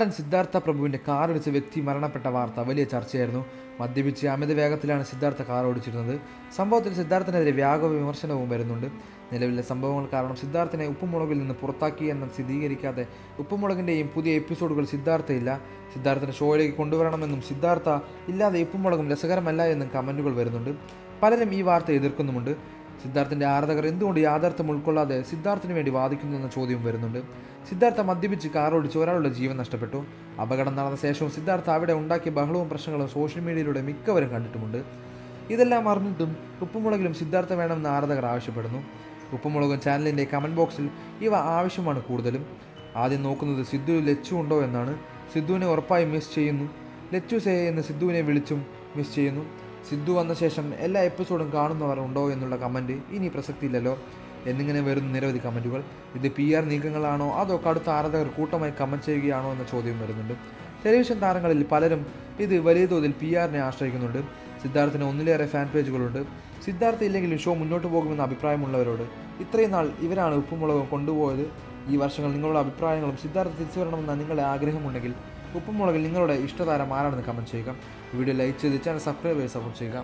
നടൻ സിദ്ധാർത്ഥ പ്രഭുവിൻ്റെ കാറിടിച്ച വ്യക്തി മരണപ്പെട്ട വാർത്ത വലിയ ചർച്ചയായിരുന്നു. മദ്യപിച്ച് അമിത വേഗത്തിലാണ് സിദ്ധാർത്ഥ കാർ ഓടിച്ചിരുന്നത്. സംഭവത്തിൽ സിദ്ധാർത്ഥിനെതിരെ വ്യാപക വിമർശനവും വരുന്നുണ്ട്. നിലവിലെ സംഭവങ്ങൾ കാരണം സിദ്ധാർത്ഥിനെ ഉപ്പുമുളകിൽ നിന്ന് പുറത്താക്കി എന്ന് സ്ഥിരീകരിക്കാതെ ഉപ്പുമുളകിൻ്റെയും പുതിയ എപ്പിസോഡുകൾ സിദ്ധാർത്ഥയില്ല. സിദ്ധാർത്ഥിനെ ഷോയിലേക്ക് കൊണ്ടുവരണമെന്നും സിദ്ധാർത്ഥ ഇല്ലാതെ ഉപ്പുമുളകും രസകരമല്ല എന്നും കമൻറ്റുകൾ വരുന്നുണ്ട്. പലരും ഈ വാർത്ത എതിർക്കുന്നുമുണ്ട്. സിദ്ധാർത്ഥിൻ്റെ ആരാധകർ എന്തുകൊണ്ട് യാഥാർത്ഥ്യം ഉൾക്കൊള്ളാതെ സിദ്ധാർത്ഥിന് വേണ്ടി വാദിക്കുന്നു എന്ന ചോദ്യവും വരുന്നുണ്ട്. സിദ്ധാർത്ഥ മദ്യപിച്ച് കാറോടിച്ച് ഒരാളുടെ ജീവൻ നഷ്ടപ്പെട്ടു. അപകടം നടന്ന ശേഷവും സിദ്ധാർത്ഥ അവിടെ ഉണ്ടാക്കിയ ബഹളവും പ്രശ്നങ്ങളും സോഷ്യൽ മീഡിയയിലൂടെ മിക്കവരും കണ്ടിട്ടുമുണ്ട്. ഇതെല്ലാം അറിഞ്ഞിട്ടും ഉപ്പുമുളകിലും സിദ്ധാർത്ഥ വേണമെന്ന് ആരാധകർ ആവശ്യപ്പെടുന്നു. ഉപ്പുമുളകും ചാനലിൻ്റെ കമൻറ്റ് ബോക്സിൽ ഇവ ആവശ്യമാണ് കൂടുതലും. ആദ്യം നോക്കുന്നത് സിദ്ധു ലച്ചു ഉണ്ടോ എന്നാണ്. സിദ്ധുവിനെ ഉറപ്പായും മിസ് ചെയ്യുന്നു. ലച്ചു സേ എന്ന് സിദ്ധുവിനെ വിളിച്ചും മിസ് ചെയ്യുന്നു. സിദ്ധു വന്ന ശേഷം എല്ലാ എപ്പിസോഡും കാണുന്നവർ ഉണ്ടോ എന്നുള്ള കമൻറ്റ് ഇനി പ്രസക്തിയില്ലല്ലോ എന്നിങ്ങനെ വരുന്ന നിരവധി കമൻറ്റുകൾ. ഇത് PR നീക്കങ്ങളാണോ അതോ കടുത്ത ആരാധകർ കൂട്ടമായി കമൻറ്റ് ചെയ്യുകയാണോ എന്ന ചോദ്യം വരുന്നുണ്ട്. ടെലിവിഷൻ താരങ്ങളിൽ പലരും ഇത് വലിയ തോതിൽ PR-നെ ആശ്രയിക്കുന്നുണ്ട്. സിദ്ധാർത്ഥിന് ഒന്നിലേറെ ഫാൻ പേജുകളുണ്ട്. സിദ്ധാർത്ഥ ഇല്ലെങ്കിലും ഷോ മുന്നോട്ട് പോകുമെന്ന അഭിപ്രായമുള്ളവരോട് ഇത്രയും നാൾ ഇവരാണ് ഉപ്പുമുളകും കൊണ്ടുപോയത്. ഈ വർഷങ്ങൾ നിങ്ങളുടെ അഭിപ്രായങ്ങളും സിദ്ധാർത്ഥ തിരിച്ചു വരണമെന്ന നിങ്ങളുടെ ആഗ്രഹമുണ്ടെങ്കിൽ ഉപ്പുമുളകിൽ നിങ്ങളുടെ ഇഷ്ടതാരം ആരാണെന്ന് കമൻറ്റ് ചെയ്യുക. വീഡിയോ ലൈക്ക് ചെയ്ത് ചാനൽ സബ്സ്ക്രൈബ് ചെയ്ത് സപ്പോർട്ട് ചെയ്യുക.